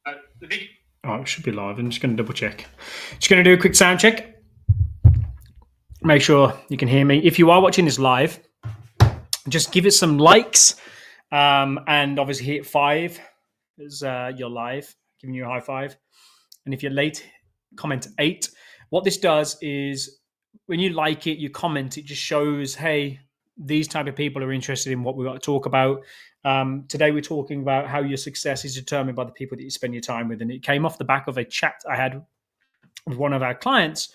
Oh, it should be live. I'm just going to double check. Just going to do a quick sound check. Make sure you can hear me. If you are watching this live, just give it some likes, and obviously hit 5 as you're live, giving you a high five. And if you're late, comment 8. What this does is when you like it, you comment, it just shows, hey, these type of people are interested in what we got to talk about. Today we're talking about how your success is determined by the people that you spend your time with. And it came off the back of a chat I had with one of our clients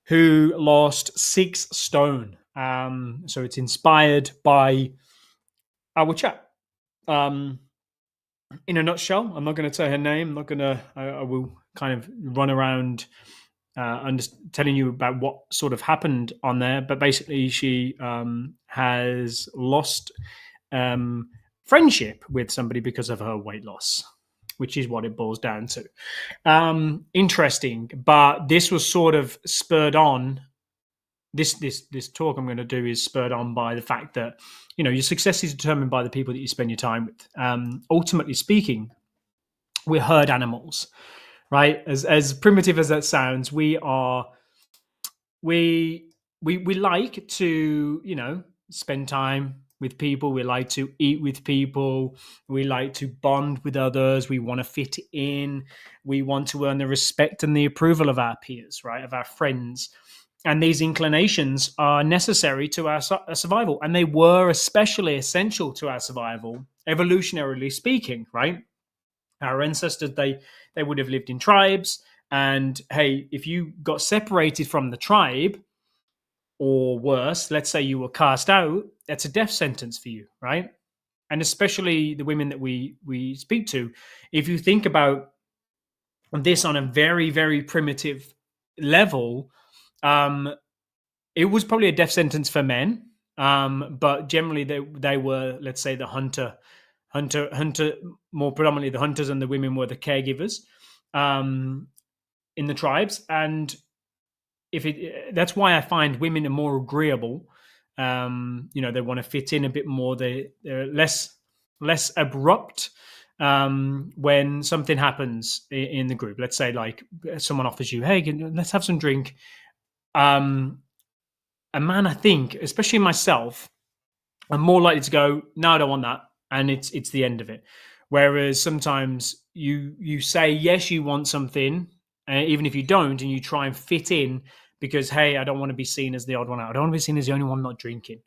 who lost 6 stone. So it's inspired by our chat. In a nutshell, I'm not going to say her name. I'm not going to. I will kind of run around telling you about what sort of happened on there. But basically, she has lost friendship with somebody because of her weight loss, which is what it boils down to. Interesting, but this was sort of spurred on. This talk I'm going to do is spurred on by the fact that your success is determined by the people that you spend your time with. Ultimately speaking, we're herd animals, right? As primitive as that sounds, we like to spend time with people. We like to eat with people. We like to bond with others. We want to fit in. We want to earn the respect and the approval of our peers, right? Of our friends. And these inclinations are necessary to our survival. And they were especially essential to our survival, evolutionarily speaking, right? Our ancestors, they would have lived in tribes. And hey, if you got separated from the tribe, or worse, let's say you were cast out, that's a death sentence for you, right? And especially the women that we speak to, if you think about this on a very, very primitive level, it was probably a death sentence for men, but generally they were, let's say, the hunter, more predominantly the hunters, and the women were the caregivers in the tribes. And that's why I find women are more agreeable. They want to fit in a bit more. They're less abrupt when something happens in the group. Let's say like someone offers you, hey, let's have some drink. A man, I think, especially myself, I'm more likely to go, no, I don't want that, and it's the end of it. Whereas sometimes you say yes, you want something, even if you don't, and you try and fit in because, hey, I don't want to be seen as the odd one out. I don't want to be seen as the only one not drinking,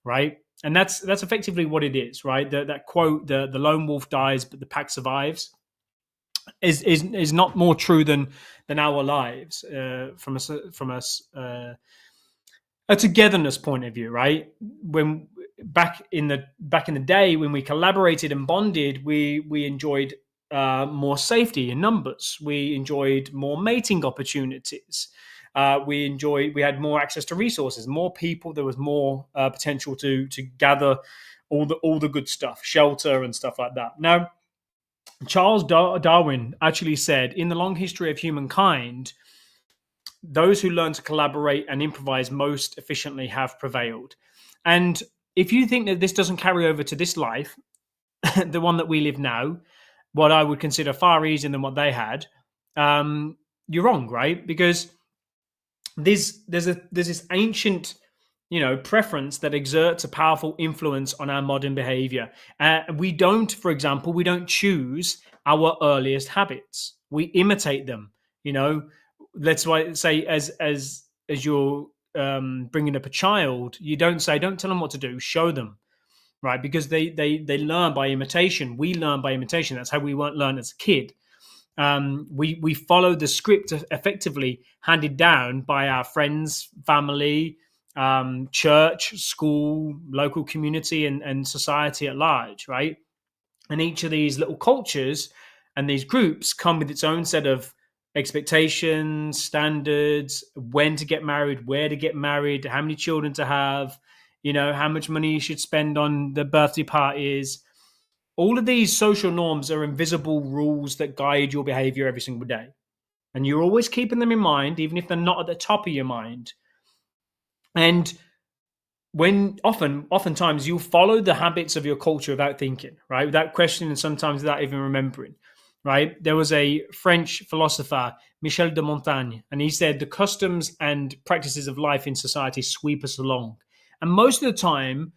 right? And that's effectively what it is, right? That quote, the lone wolf dies, but the pack survives, is not more true than our lives from a togetherness point of view, right? When back in the day when we collaborated and bonded, we enjoyed more safety in numbers. We enjoyed more mating opportunities. We had more access to resources, more people. There was more potential to gather all the good stuff, shelter and stuff like that. Now, Charles Darwin actually said, in the long history of humankind, those who learn to collaborate and improvise most efficiently have prevailed. And if you think that this doesn't carry over to this life, the one that we live now, what I would consider far easier than what they had, you're wrong, right? Because there's this ancient preference that exerts a powerful influence on our modern behavior. We don't, for example, we don't choose our earliest habits. We imitate them. That's why I say as you're bringing up a child, you don't tell them what to do, show them, right? Because they learn by imitation. We learn by imitation. That's how we weren't learn as a kid. We follow the script effectively handed down by our friends, family, church, school, local community, and society at large, right? And each of these little cultures and these groups come with its own set of expectations, standards, when to get married, where to get married, how many children to have, how much money you should spend on the birthday parties. All of these social norms are invisible rules that guide your behavior every single day. And you're always keeping them in mind, even if they're not at the top of your mind. And oftentimes you'll follow the habits of your culture without thinking, right? Without questioning, and sometimes without even remembering. right? There was a French philosopher, Michel de Montaigne, and he said the customs and practices of life in society sweep us along. And most of the time,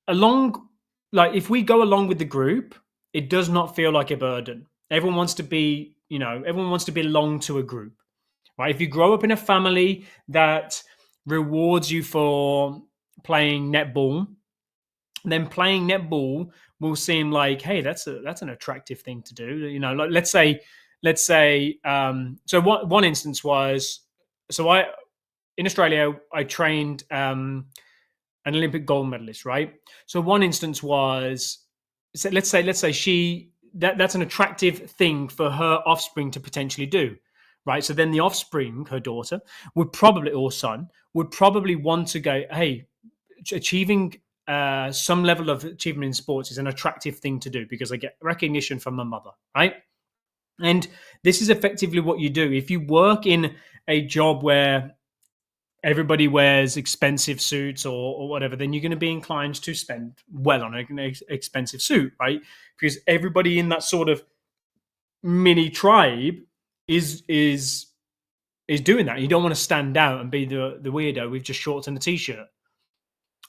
along, like if we go along with the group, it does not feel like a burden. Everyone wants to be, everyone wants to belong to a group, right? If you grow up in a family that rewards you for playing netball, then playing netball will seem like, hey, that's an attractive thing to do. Like let's say so one instance was, so I in Australia I trained an Olympic gold medalist, right? So one instance was, so let's say that's an attractive thing for her offspring to potentially do, right? So then the offspring, her daughter, would probably, or son, would probably want to go, hey, achieving some level of achievement in sports is an attractive thing to do because I get recognition from my mother, right? And this is effectively what you do. If you work in a job where everybody wears expensive suits or whatever, then you're going to be inclined to spend well on an expensive suit, right? Because everybody in that sort of mini tribe is doing that. You don't want to stand out and be the weirdo with just shorts and a t-shirt.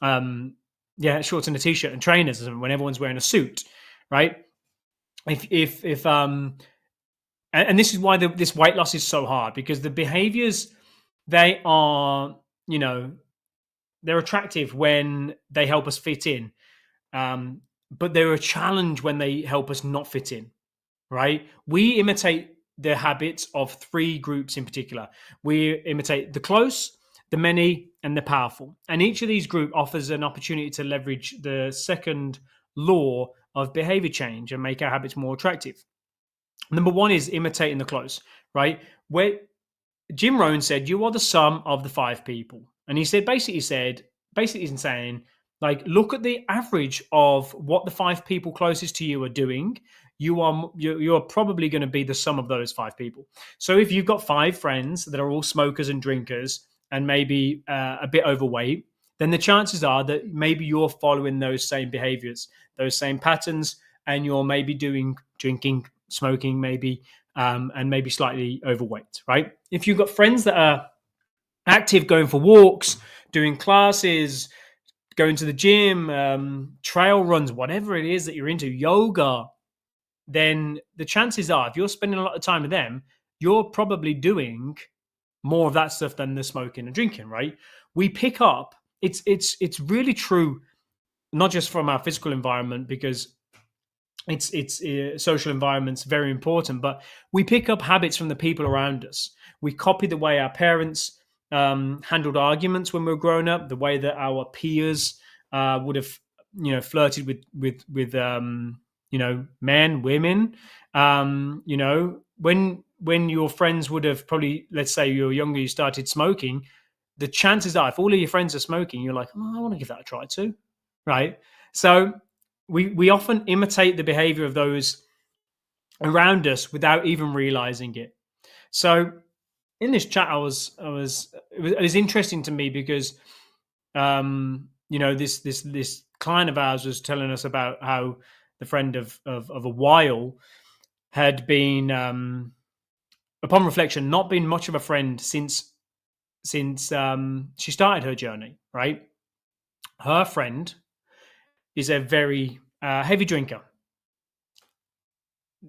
Shorts and a t-shirt and trainers when everyone's wearing a suit, right? If and this is why this weight loss is so hard, because the behaviors, they are, they're attractive when they help us fit in, but they're a challenge when they help us not fit in, right? We imitate the habits of three groups in particular. We imitate the close, the many, and the powerful. And each of these groups offers an opportunity to leverage the second law of behavior change and make our habits more attractive. Number one is imitating the close, right? Where Jim Rohn said, you are the sum of the five people. And he basically he's saying, like, look at the average of what the five people closest to you are doing. You're probably going to be the sum of those five people. So if you've got five friends that are all smokers and drinkers and maybe a bit overweight, then the chances are that maybe you're following those same behaviors, those same patterns, and you're maybe doing drinking, smoking, maybe, and maybe slightly overweight, right? If you've got friends that are active, going for walks, doing classes, going to the gym, trail runs, whatever it is that you're into, yoga, then the chances are, if you're spending a lot of time with them, you're probably doing more of that stuff than the smoking and drinking, right? We pick up, it's really true, not just from our physical environment, because it's social environment's very important, but we pick up habits from the people around us. We copy the way our parents handled arguments when we were growing up, the way that our peers would have, flirted with men, women. When your friends would have probably, let's say you were younger, you started smoking. The chances are, if all of your friends are smoking, you're like, oh, I want to give that a try too, right? So we often imitate the behavior of those around us without even realizing it. So in this chat, it was interesting to me because this client of ours was telling us about how the friend of a while had been, upon reflection, not been much of a friend since she started her journey, right? Her friend is a very heavy drinker.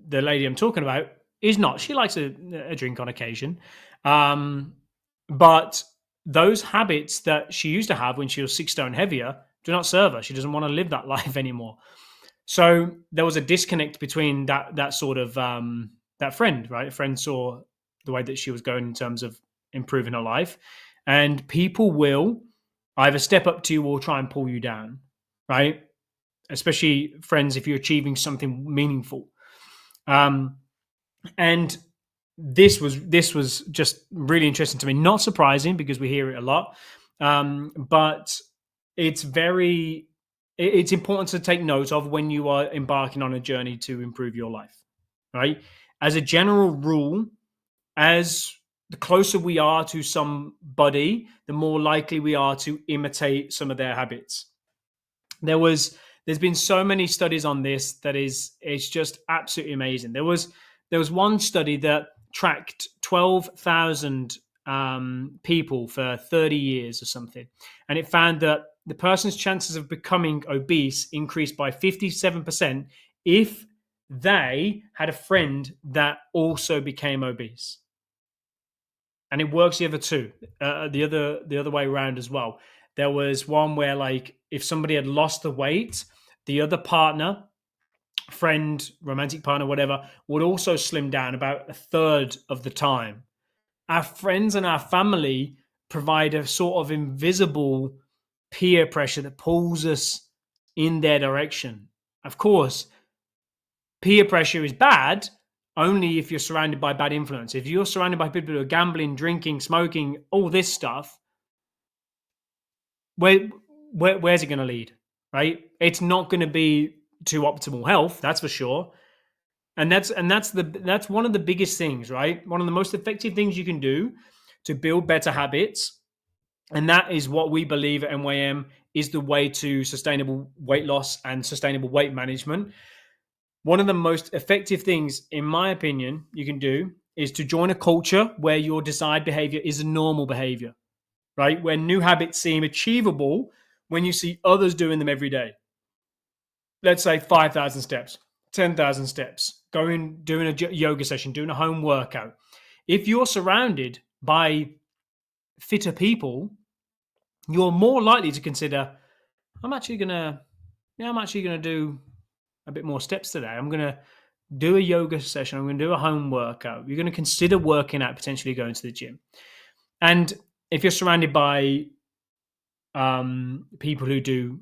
The lady I'm talking about is not. She likes a drink on occasion. But those habits that she used to have when she was 6 stone heavier do not serve her. She doesn't want to live that life anymore. So there was a disconnect between that sort of that friend, right? A friend saw the way that she was going in terms of improving her life, and people will either step up to you or try and pull you down, right? Especially friends if you're achieving something meaningful. And this was just really interesting to me. Not surprising because we hear it a lot, but it's important to take note of when you are embarking on a journey to improve your life, right? As a general rule, as the closer we are to somebody, the more likely we are to imitate some of their habits. There's there's been so many studies on this that it's just absolutely amazing. There was one study that tracked 12,000 people for 30 years or something, and it found that the person's chances of becoming obese increased by 57% if they had a friend that also became obese. And it works the other way around as well. There was one where, like, if somebody had lost the weight, the other partner, friend, romantic partner, whatever, would also slim down about a third of the time. Our friends and our family provide a sort of invisible peer pressure that pulls us in their direction. Of course, peer pressure is bad only if you're surrounded by bad influence. If you're surrounded by people who are gambling, drinking, smoking, all this stuff, where's it going to lead, right? It's not going to be to optimal health, that's for sure. And that's one of the biggest things, right? One of the most effective things you can do to build better habits, and that is what we believe at NYM is the way to sustainable weight loss and sustainable weight management. One of the most effective things, in my opinion, you can do is to join a culture where your desired behavior is a normal behavior, right? Where new habits seem achievable when you see others doing them every day. Let's say 5,000 steps, 10,000 steps, doing a yoga session, doing a home workout. If you're surrounded by fitter people, you're more likely to consider, I'm actually going to do a bit more steps today. I'm going to do a yoga session. I'm going to do a home workout. You're going to consider working out, potentially going to the gym. And if you're surrounded by people who do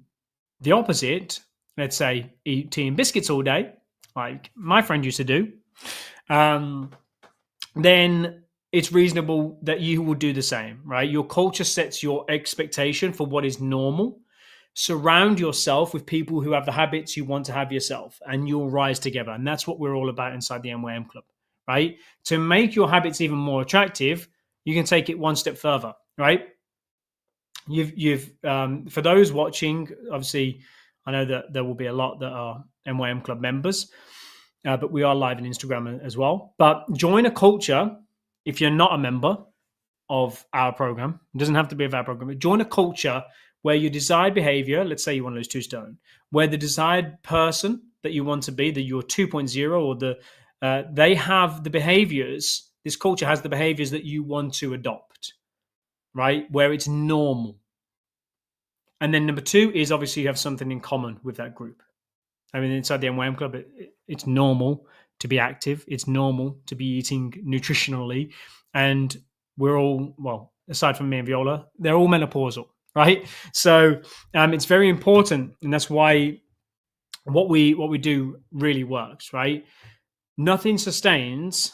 the opposite, let's say eat tea and biscuits all day, like my friend used to do, then it's reasonable that you will do the same, right? Your culture sets your expectation for what is normal. Surround yourself with people who have the habits you want to have yourself, and you'll rise together. And that's what we're all about inside the NYM Club, right? To make your habits even more attractive, you can take it one step further, right? You've for those watching, obviously, I know that there will be a lot that are NYM Club members, but we are live on Instagram as well. But join a culture if you're not a member of our program. It doesn't have to be of our program, but join a culture where your desired behavior, let's say you want to lose 2 stone, where the desired person that you want to be, that you're 2.0, or they have the behaviors, this culture has the behaviors that you want to adopt, right? Where it's normal. And then number 2 is obviously you have something in common with that group. I mean, inside the NYM Club, it's normal to be active. It's normal to be eating nutritionally. And we're all, well, aside from me and Viola, they're all menopausal, right? So it's very important. And that's why what we do really works, right? Nothing sustains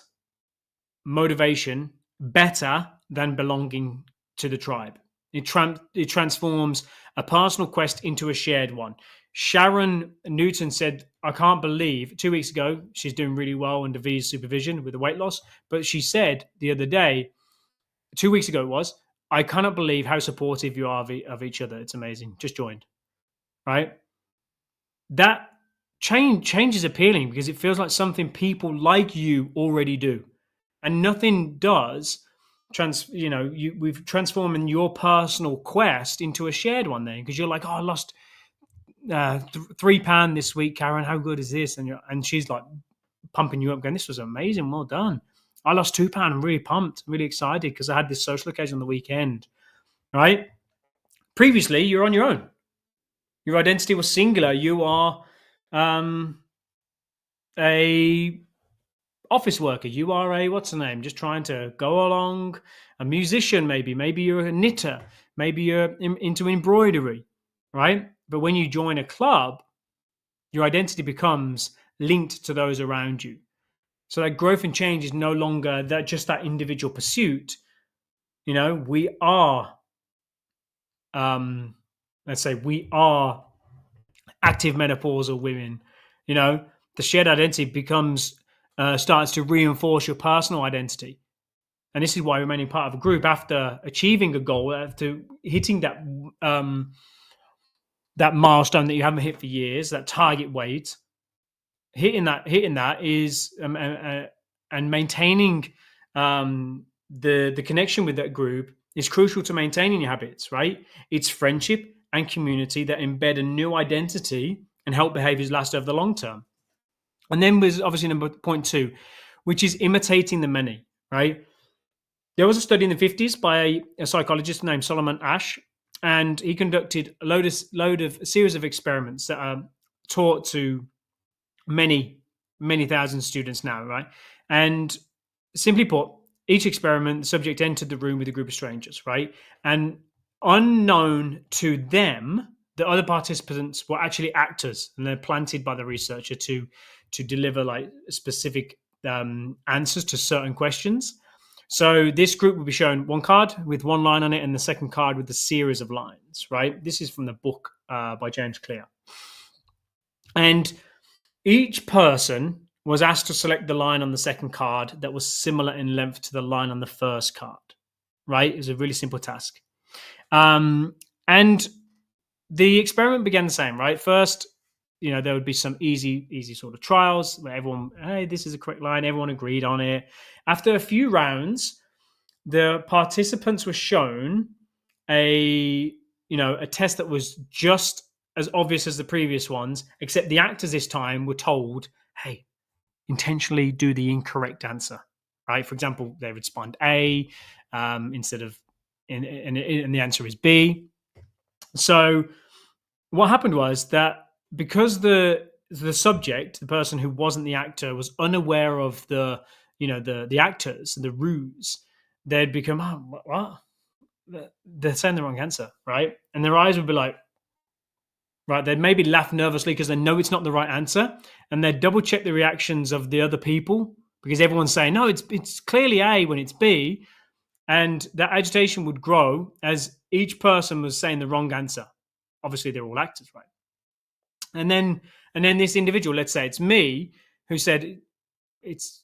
motivation better than belonging to the tribe. It transforms a personal quest into a shared one. Sharon Newton said, I can't believe, 2 weeks ago, she's doing really well under V's supervision with the weight loss, but she said the other day, 2 weeks ago it was, I cannot believe how supportive you are of each other. It's amazing. Just joined, right? That change is appealing because it feels like something people like you already do. And nothing does we've transformed your personal quest into a shared one then, because you're like, oh, I lost 3 pounds this week, Karen. How good is this? And she's like pumping you up, going, this was amazing. Well done. I lost 2 pounds. I'm really pumped, really excited because I had this social occasion on the weekend, right? Previously, you're on your own. Your identity was singular. You are a office worker. You are a, what's the name? Just trying to go along. A musician, maybe. Maybe you're a knitter. Maybe you're into embroidery, right? But when you join a club, your identity becomes linked to those around you. So that growth and change is no longer that individual pursuit. You know, we are, let's say we are active menopausal women. You know, the shared identity becomes, starts to reinforce your personal identity. And this is why remaining part of a group after achieving a goal, after hitting that that milestone that you haven't hit for years, that target weight, hitting that is and maintaining the connection with that group is crucial to maintaining your habits, right? It's friendship and community that embed a new identity and help behaviors last over the long term. And then there's obviously number point two, which is imitating the many, right? There was a study in the 50s by a psychologist named Solomon Asch, and he conducted a series of experiments that are taught to many thousand students now, right? And simply put, each experiment, the subject entered the room with a group of strangers, right? And unknown to them, the other participants were actually actors, and they're planted by the researcher to deliver like specific answers to certain questions. So this group will be shown one card with one line on it, and the second card with a series of lines, right? This is from the book by James Clear. And each person was asked to select the line on the second card that was similar in length to the line on the first card, right? It was a really simple task. And the experiment began the same, right? First, there would be some easy sort of trials where everyone, hey, this is a correct line. Everyone agreed on it. After a few rounds, the participants were shown a test that was just as obvious as the previous ones, except the actors this time were told, hey, intentionally do the incorrect answer, right? For example, they respond A instead of, and the answer is B. So what happened was that because the subject, the person who wasn't the actor, was unaware of the actors and the ruse, they'd become, oh, what? They're saying the wrong answer, right? And their eyes would be like, right, they'd maybe laugh nervously because they know it's not the right answer, and they'd double check the reactions of the other people because everyone's saying, no, it's clearly A when it's B, and that agitation would grow as each person was saying the wrong answer. Obviously, they're all actors, right? And then this individual, let's say it's me, who said it's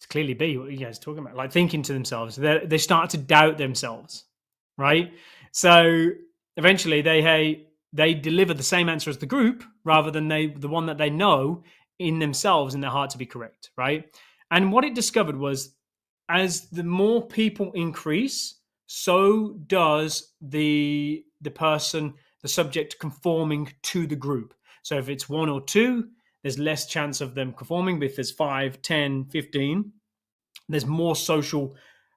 clearly B. What are you guys talking about? Like thinking to themselves, they start to doubt themselves, right? So eventually, they deliver the same answer as the group rather than the one that they know in themselves in their heart to be correct, right? And what it discovered was, as the more people increase, so does the person, the subject, conforming to the group. So if it's one or two, there's less chance of them conforming. But if there's 5, 10, 15, there's more social,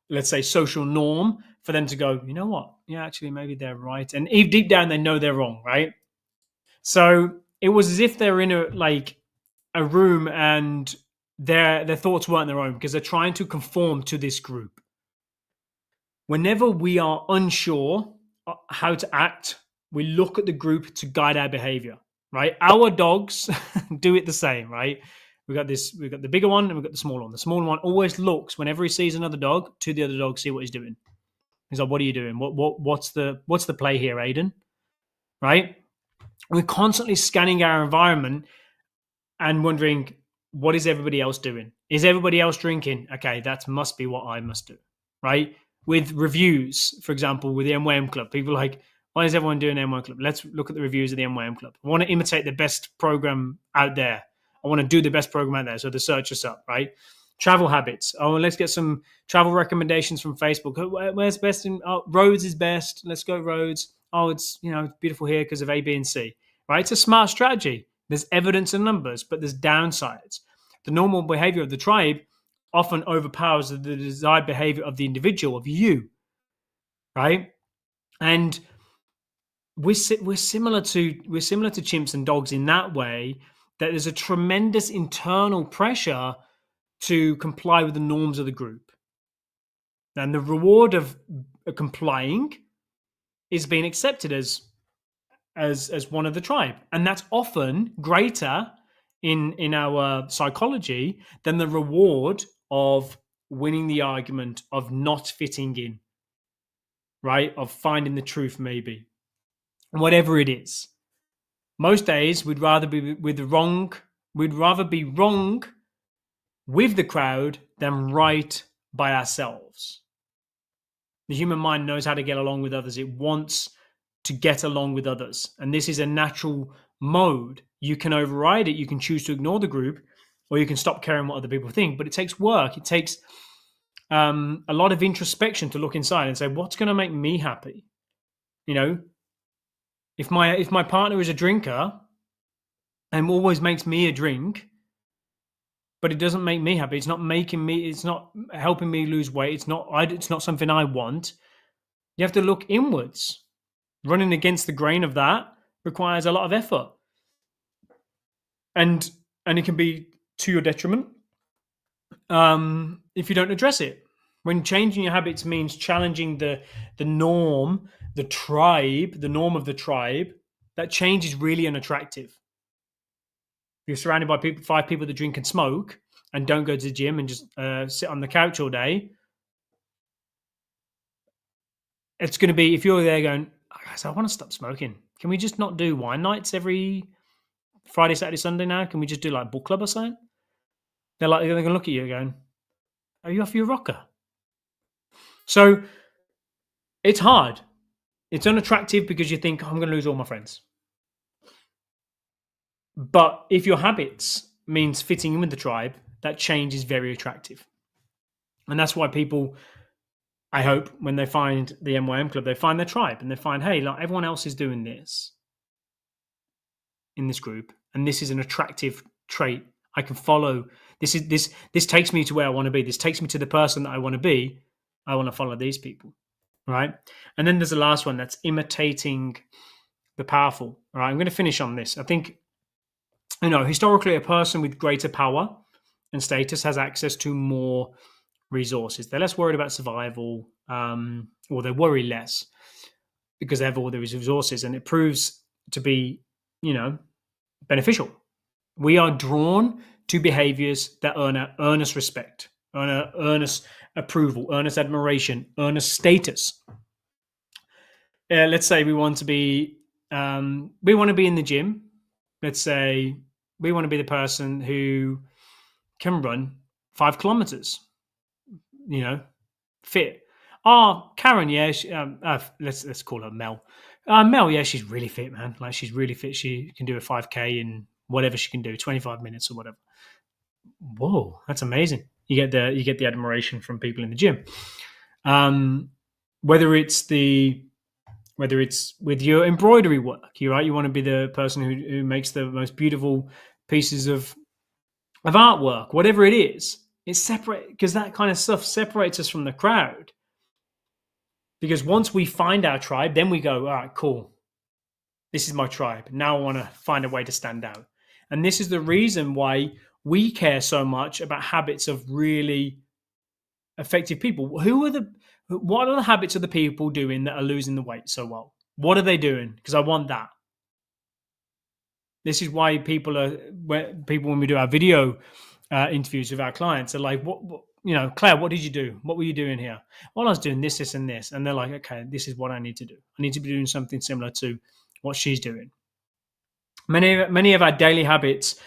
let's say, social norm for them to go, you know what? Yeah, actually, maybe they're right. And deep down, they know they're wrong, right? So it was as if they're in a room and their thoughts weren't their own because they're trying to conform to this group. Whenever we are unsure how to act, we look at the group to guide our behavior, right? Our dogs do it the same, right? We've got the bigger one and we've got the smaller one. The smaller one always looks, whenever he sees another dog, to the other dog, see what he's doing. He's like, what are you doing? What's the play here, Aiden? Right? We're constantly scanning our environment and wondering, what is everybody else doing? Is everybody else drinking? Okay, that must be what I must do, right? With reviews, for example, with the MYM Club, people are like, why is everyone doing MYM Club? Let's look at the reviews of the MYM Club. I want to imitate the best program out there. I want to do the best program out there. So they search us up, right? Travel habits. Oh, let's get some travel recommendations from Facebook. Where's best? Rhodes is best. Let's go Rhodes. Oh, it's beautiful here because of A, B, and C. Right? It's a smart strategy. There's evidence and numbers, but there's downsides. The normal behavior of the tribe often overpowers the desired behavior of the individual, of you, right? And we're similar to chimps and dogs in that way, that there's a tremendous internal pressure to comply with the norms of the group. And the reward of complying is being accepted as one of the tribe. And that's often greater in our psychology than the reward of winning the argument, of not fitting in, right? Of finding the truth, maybe. Whatever it is. Most days we'd rather be wrong with the crowd than right by ourselves. The human mind knows how to get along with others. It wants to get along with others. And this is a natural mode. You can override it. You can choose to ignore the group, or you can stop caring what other people think. But it takes work. It takes a lot of introspection to look inside and say, what's going to make me happy? You know, if my partner is a drinker and always makes me a drink, but it doesn't make me happy, it's not helping me lose weight, it's not something I want, you have to look inwards. Running against the grain of that requires a lot of effort, and it can be to your detriment if you don't address it. When changing your habits means challenging the norm, the norm of the tribe, that change is really unattractive. If you're surrounded by 5 people that drink and smoke and don't go to the gym and just sit on the couch all day, it's going to be, if you're there going, guys, I want to stop smoking. Can we just not do wine nights every Friday, Saturday, Sunday now? Can we just do like book club or something? They're going to look at you going, are you off your rocker? So it's hard. It's unattractive because you think, I'm going to lose all my friends. But if your habits means fitting in with the tribe, that change is very attractive. And that's why people, I hope, when they find the MYM club, they find their tribe and they find, hey, like everyone else is doing this in this group, and this is an attractive trait I can follow. This takes me to where I want to be. This takes me to the person that I want to be. I want to follow these people, right? And then there's the last one, that's imitating the powerful. All right, I'm going to finish on this. I think, historically, a person with greater power and status has access to more resources. They're less worried about survival, or they worry less because they have all these resources, and it proves to be, beneficial. We are drawn to behaviors that earn us respect, earn us approval, earn us admiration, earn us status. Let's say we want to be in the gym. Let's say we want to be the person who can run 5 kilometers, fit. Karen, yeah, let's call her Mel. Mel, yeah, she's really fit, man. Like, she's really fit. She can do a 5K in whatever she can do, 25 minutes or whatever. Whoa, that's amazing. You get the admiration from people in the gym. Whether it's with your embroidery work, you want to be the person who makes the most beautiful pieces of artwork, whatever it is. It's separate, because that kind of stuff separates us from the crowd. Because once we find our tribe, then we go, all right, cool. This is my tribe. Now I want to find a way to stand out. And this is the reason why we care so much about habits of really effective people. What are the habits of the people doing that are losing the weight so well? What are they doing? Because I want that. This is why when we do our video interviews with our clients, are like, what, Claire, what did you do? What were you doing here? Well, I was doing this, and this. And they're like, okay, this is what I need to do. I need to be doing something similar to what she's doing. Many of our daily habits,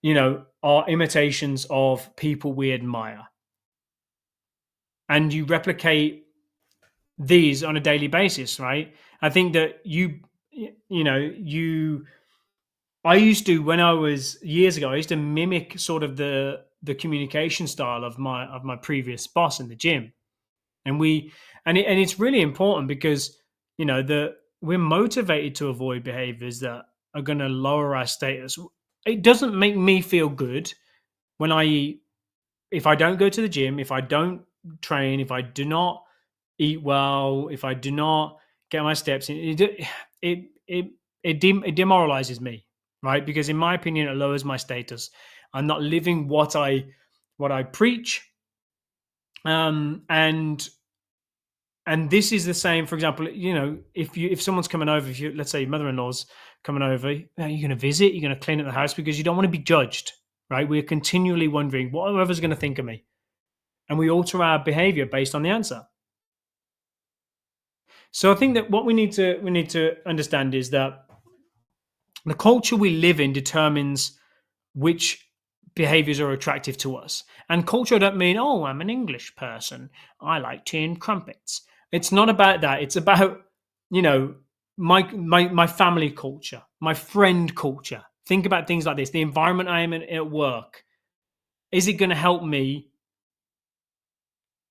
are imitations of people we admire. And you replicate these on a daily basis, right? I think that I used to, when I was years ago, I used to mimic sort of the communication style of my previous boss in the gym. And it's really important because, we're motivated to avoid behaviors that are going to lower our status. It doesn't make me feel good if I don't go to the gym, if I don't train, if I do not eat well, if I do not get my steps in, it demoralizes me, right? Because in my opinion, it lowers my status. I'm not living what I preach. And this is the same, for example, if someone's coming over, let's say your mother-in-law's coming over, you're going to visit, you're going to clean up the house because you don't want to be judged, right? We're continually wondering what whoever's going to think of me. And we alter our behavior based on the answer. So I think that what we need to understand is that the culture we live in determines which behaviors are attractive to us. And culture don't mean, I'm an English person, I like tea and crumpets. It's not about that. It's about you know, my family culture, my friend culture. Think about things like this. The environment I am in at work. Is it going to help me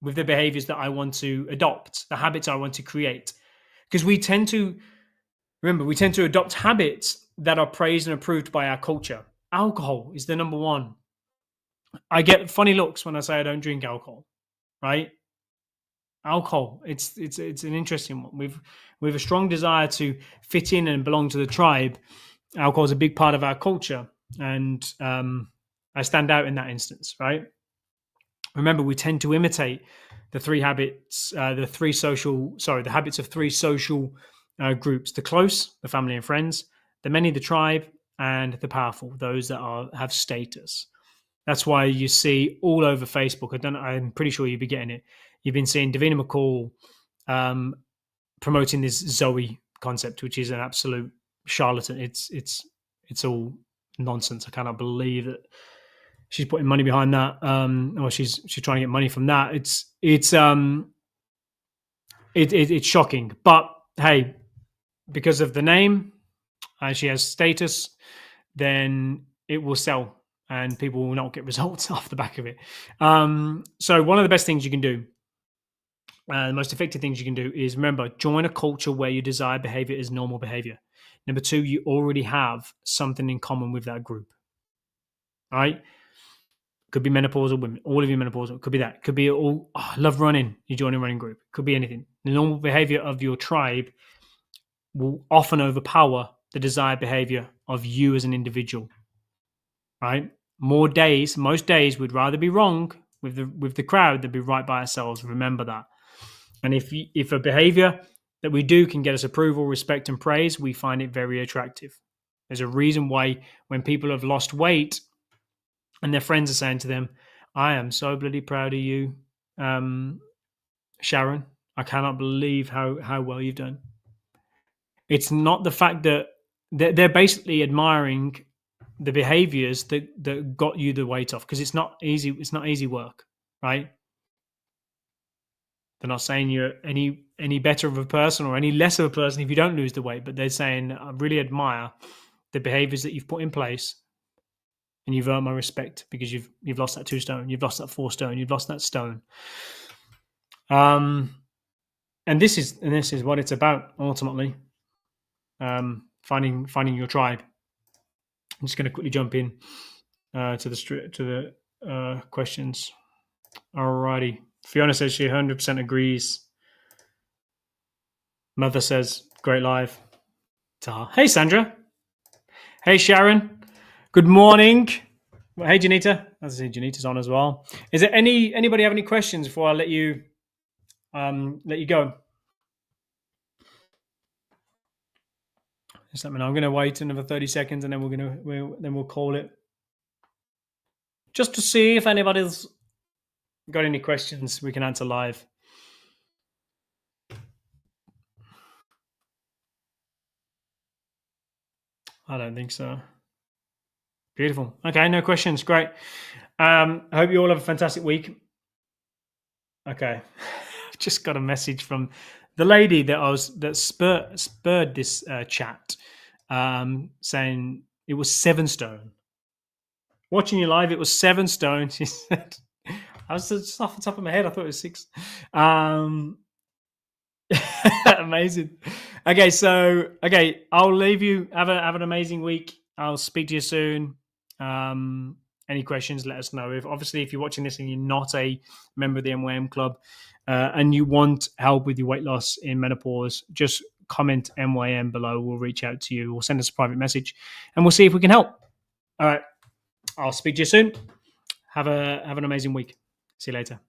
with the behaviors that I want to adopt, the habits I want to create? Because we tend to adopt habits that are praised and approved by our culture. Alcohol is the number one. I get funny looks when I say I don't drink alcohol, right? Alcohol, it's an interesting one. We've a strong desire to fit in and belong to the tribe. Alcohol is a big part of our culture, and I stand out in that instance, right? Remember, we tend to imitate the the habits of three social groups: the close, the family and friends; the many, the tribe; and the powerful, those that have status. That's why you see all over Facebook. I'm pretty sure you'll be getting it. You've been seeing Davina McCall promoting this Zoe concept, which is an absolute charlatan. It's all nonsense. I cannot believe that she's putting money behind that, or she's trying to get money from that. It's shocking. But hey, because of the name, she has status, then it will sell, and people will not get results off the back of it. So one of the best things you can do, the most effective things you can do, is remember, join a culture where your desired behavior is normal behavior. Number two, you already have something in common with that group. All right. Could be menopausal women, all of you menopausal. Could be that. Could be all, I love running. You join a running group. Could be anything. The normal behavior of your tribe will often overpower the desired behavior of you as an individual. Right? Most days, we'd rather be wrong with the crowd than be right by ourselves. Remember that. And if a behavior that we do can get us approval, respect, and praise, we find it very attractive. There's a reason why when people have lost weight and their friends are saying to them, I am so bloody proud of you, Sharon. I cannot believe how well you've done. It's not the fact that they're basically admiring the behaviors that got you the weight off, because it's not easy. It's not easy work, right? They're not saying you're any better of a person or any less of a person if you don't lose the weight, but they're saying, I really admire the behaviors that you've put in place, and you've earned my respect because you've lost that 2 stone, you've lost that 4 stone, you've lost that stone. And this is what it's about ultimately. Finding your tribe. I'm just going to quickly jump in to the questions. Alrighty. Fiona says she 100% agrees. Mother says, great live. Ta. Hey, Sandra. Hey, Sharon. Good morning. Hey, Janita. I see Janita's on as well. Is there anybody have any questions before I let you go? Just let me know. I'm going to wait another 30 seconds, and then we'll call it. Just to see if anybody's got any questions we can answer live. I don't think so. Beautiful. Okay, no questions. Great. I hope you all have a fantastic week. Okay. Just got a message from the lady that spurred this chat, saying it was 7 stone. Watching you live, it was 7 stone. She said, I was just off the top of my head, I thought it was 6. Amazing. Okay, I'll leave you. Have an amazing week. I'll speak to you soon. Any questions, let us know. If you're watching this and you're not a member of the MYM Club, and you want help with your weight loss in menopause, just comment MYM below. We'll reach out to you or send us a private message, and we'll see if we can help. All right. I'll speak to you soon. Have an amazing week. See you later.